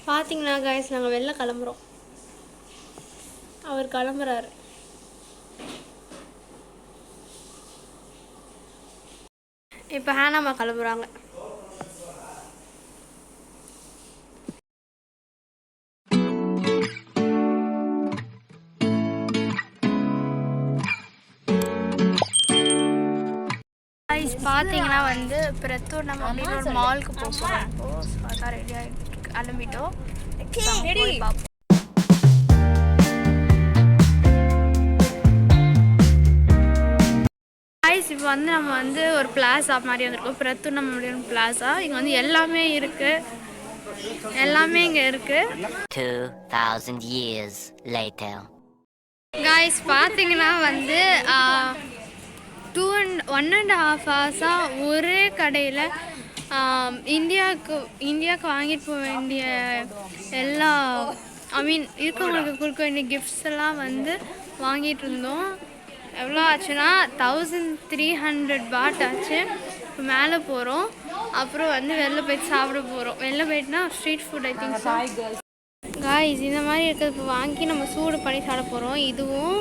பார்த்தீங்கன்னா காய்ஸ் நாங்கள் வெளில கிளம்புறோம். அவர் கிளம்புறாரு. இப்போ ஹேனாமா கிளம்புறாங்க. பார்த்தீங்கன்னா வந்து பிரத்தூர் நம்ம அப்படின்னு ஒரு மாலுக்கு போகிறோம். இப்போது அதான் ரெடி ஆகிட்டு கிளம்பிட்டோம். பார்ப்போம். இப்போ வந்து நம்ம வந்து ஒரு பிளாஸா மாதிரி வந்திருக்கோம். பிரத்தூர் நம்ம முடியும் பிளாஸா. இங்கே வந்து எல்லாமே இருக்குது. எல்லாமே இங்கே இருக்குது. 2000 years later. காய்ஸ் பார்த்தீங்கன்னா வந்து 1.5 ஹவர்ஸாக ஒரே கடையில் இந்தியாவுக்கு வாங்கிட்டு போக வேண்டிய எல்லா இருக்கவங்களுக்கு கொடுக்க வேண்டிய கிஃப்ட்ஸ் எல்லாம் வந்து வாங்கிட்டு இருந்தோம். எவ்வளோ ஆச்சுன்னா 1300 பாட் ஆச்சு. இப்போ மேலே போகிறோம். அப்புறம் வந்து வெளில போயிட்டு சாப்பிட போகிறோம். வெளில போயிட்டுனா street food I think guys இந்த மாதிரி இருக்கிறது இப்போ வாங்கி நம்ம சூடு பண்ணி சாப்பிட போகிறோம். இதுவும்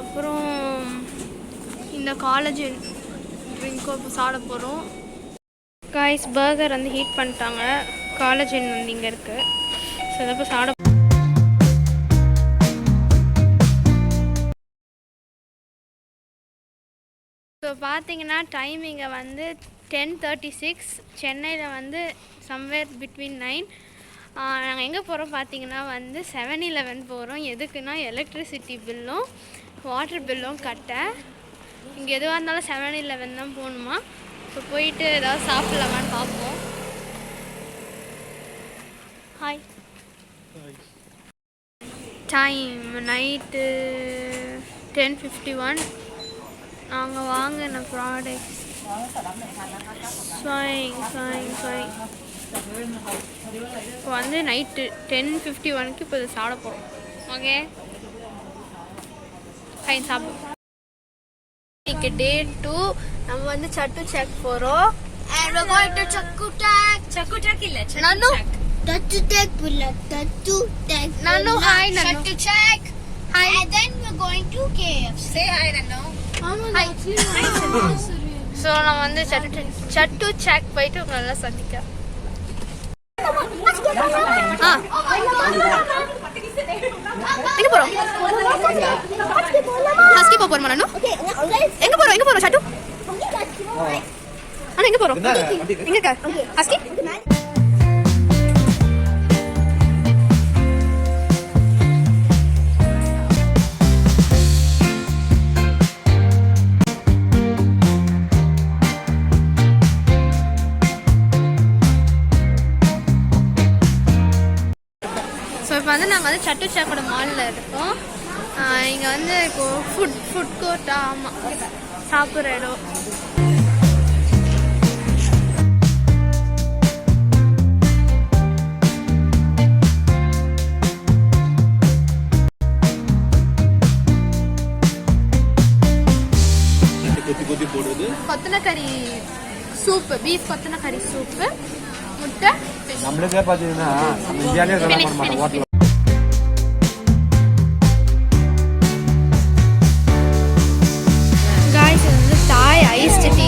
அப்புறம் இந்த காலேஜன் ட்ரிங்க்கும் இப்போ சாப்பிட போகிறோம். காய்ஸ் பர்கர் வந்து ஹீட் பண்ணிட்டாங்க. காலேஜன் வந்து இங்கே இருக்குது. ஸோ இதை இப்போ சாப்பிட ஸோ பார்த்தீங்கன்னா டைம் இங்கே வந்து 10:36. சென்னையில் வந்து சம்வேர் பிட்வீன் 9. நாங்கள் எங்கே போகிறோம் பார்த்தீங்கன்னா வந்து 7-Eleven போகிறோம். எதுக்குன்னா எலக்ட்ரிசிட்டி பில்லும் வாட்டர் பில்லும் கட்ட. இங்கே எதுவாக இருந்தாலும் 7-Eleven தான் போகணுமா. இப்போ போயிட்டு ஏதாவது சாப்பிட்லாமான்னு பார்ப்போம். ஹாய். Time night 10:51. நாங்கள் வாங்கின ப்ராடக்ட்ஸ் இப்போ வந்து நைட்டு 10:51க்கு இப்போ இது சாப்பிட போகிறோம். ஓகே ஃபைன் சாப்பிடுவோம். இன்னைக்கு டே 2. நம்ம வந்து சட்டு செக் போகிறோம். And we're going to Chakutak. Chakutak illa. Nanu. Chakutak pulla. Chakutak. Nanu hi Nanu. Chakutak. Hi. And then we're going to KFC. Say hi Nanu. Hi. So நம்ம வந்து சட்டு செக் போயிட்டு உங்களை நல்லா சந்திக்க. எங்க போறோம்? ஹஸ்கி போறோம் நானு. எங்க போறோம் சட்டு? அண்ணா எங்க போறோம்? எங்க இருக்க? ஹஸ்கி? இப்போ வந்து நாங்கள் வந்து சட்டு சாக்கோட மாலில் இருக்கோம். இங்கே வந்து இப்போ ஃபுட் கோர்ட்டா. ஆமாம், சாப்பிட்ற இடம். கொத்தனக்கறி சூப்பு, பீஃப் கொத்தனக்கறி சூப்பு, முட்டை. நம்மளுக்கே பார்த்தீங்கன்னா இந்தியாவிலே சொல்ல மாட்டோம் ஹோட்டல். காய்ஸ் இது வந்து தாய் ஐஸ்டு டீ.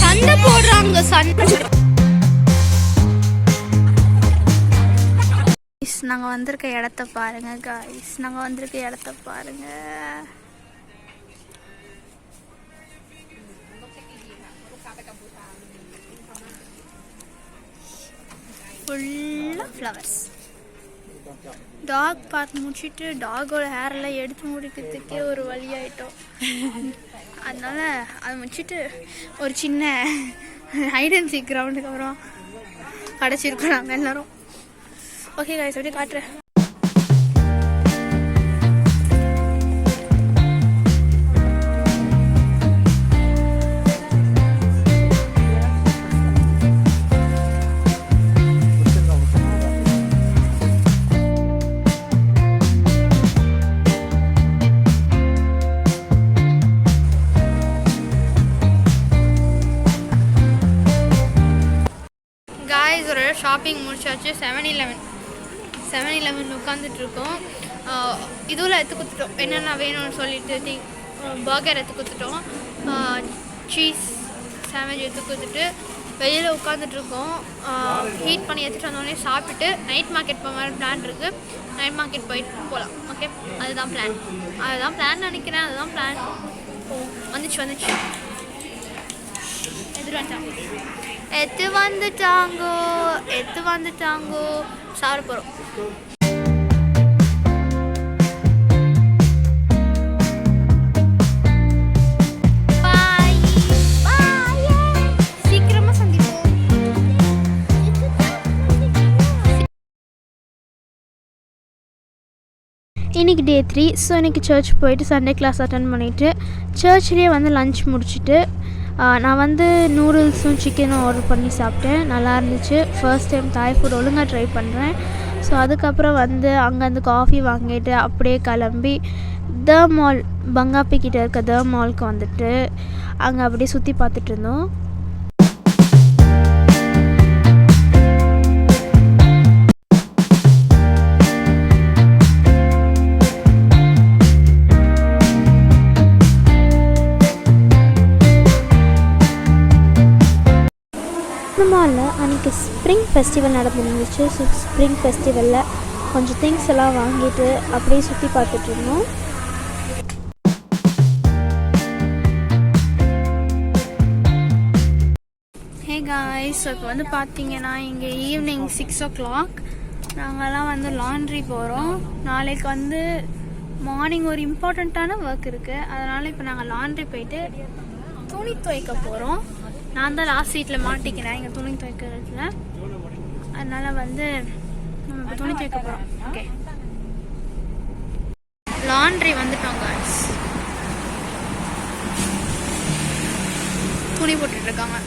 சண்டை போடுறாங்க சண்டை. நாங்கள் வந்திருக்க இடத்த பாருங்க காய்ஸ். நாங்கள் வந்திருக்க இடத்த பாருங்க. ஃபுல்லாக ஃப்ளவர்ஸ். டாக் பார்க் முடிச்சுட்டு டாகோட ஹேரெல்லாம் எடுத்து முடிக்கிறதுக்கே ஒரு வழியாயிட்டோம். அதனால அதை முடிச்சுட்டு ஒரு சின்ன ஹைட் அண்ட் சீக் கிரவுண்டுக்கு அப்புறம் கிடச்சிருக்கோம் நாங்கள் எல்லோரும். ஓகே காய்ஸ், அப்படியே காட்டுறேன். குட்டீஸோட ஷாப்பிங் முடிச்சாச்சு. 7-11 உட்காந்துட்ருக்கோம். இதுவில் எடுத்து கொடுத்துட்டோம், என்னென்ன வேணும்னு சொல்லிட்டு. பர்கர் எடுத்து கொடுத்துட்டோம், சீஸ் சாண்ட்விச் எடுத்து கொடுத்துட்டு வெளியில் உட்காந்துட்ருக்கோம். ஹீட் பண்ணி எடுத்துகிட்டு வந்தோடனே சாப்பிட்டு நைட் மார்க்கெட் போகிற மாதிரி பிளான் இருக்குது. நைட் மார்க்கெட் போயிட்டு போகலாம். ஓகே, அதுதான் பிளான் நினைக்கிறேன். அதுதான் பிளான். வந்துச்சு எடுத்து வந்துட்டாங்கோ சாப்பிட போகிறோம். சீக்கிரமாக சந்திப்போம். இன்றைக்கி டே 3. ஸோ இன்றைக்கி சர்ச் போயிட்டு சண்டே கிளாஸ் அட்டன் பண்ணிவிட்டு சர்ச்லேயே வந்து லன்ச் முடிச்சுட்டு நான் வந்து நூடுல்ஸும் சிக்கனும் ஆர்டர் பண்ணி சாப்பிட்டேன். நல்லா இருந்துச்சு. ஃபர்ஸ்ட் டைம் தாய் ஃபுட் ஒழுங்காக ட்ரை பண்ணுறேன். ஸோ அதுக்கப்புறம் வந்து அங்கேருந்து காஃபி வாங்கிட்டு அப்படியே கிளம்பி த மால், பங்காப்பி கிட்டே இருக்க த மாலுக்கு வந்துட்டு அங்கே அப்படியே சுற்றி பார்த்துட்டு இருந்தோம். இந்த மாலில் அன்றைக்கி ஸ்ப்ரிங் ஃபெஸ்டிவல் நடந்துருந்துச்சு. ஸோ ஸ்ப்ரிங் ஃபெஸ்டிவலில் கொஞ்சம் திங்ஸ் எல்லாம் வாங்கிட்டு அப்படியே சுற்றி பார்த்துட்டு இருந்தோம். ஹே காய்ஸ், ஸோ இப்போ வந்து பார்த்தீங்கன்னா இங்கே ஈவினிங் 6 o'clock நாங்கள்லாம் வந்து லாண்ட்ரி போகிறோம். நாளைக்கு வந்து மார்னிங் ஒரு இம்பார்ட்டண்ட்டான ஒர்க் இருக்குது. அதனால் இப்போ நாங்கள் லாண்ட்ரி போயிட்டு துணி துவைக்க போகிறோம். நான் தான் லாஸ்ட் சீட்டில் மாட்டிக்கிறேன் இங்கே துணி துவைக்கிறதுல. அதனால் வந்து நம்ம இப்போ துணி துவைக்க போகிறோம். ஓகே, லாண்ட்ரி வந்துட்டோம் காய்ஸ். துணி போட்டுட்ருக்காங்க.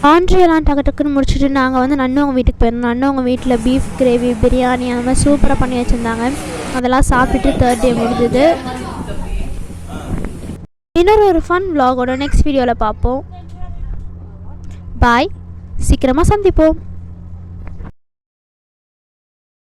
லாண்ட்ரியெல்லாம் டக்கு டக்குன்னு முடிச்சுட்டு நாங்கள் வந்து நன்னவங்க வீட்டுக்கு போயிருந்தோம். நன்னவங்க வீட்டில் பீஃப் கிரேவி, பிரியாணி அந்த மாதிரி சூப்பராக பண்ணி வச்சுருந்தாங்க. அதெல்லாம் சாப்பிட்டுட்டு 3rd டே முடிஞ்சுது. இன்னொரு ஃபன் vlogோட நெக்ஸ்ட் வீடியோவில் பார்ப்போம். பாய், சீக்கிரமாக சந்திப்போம்.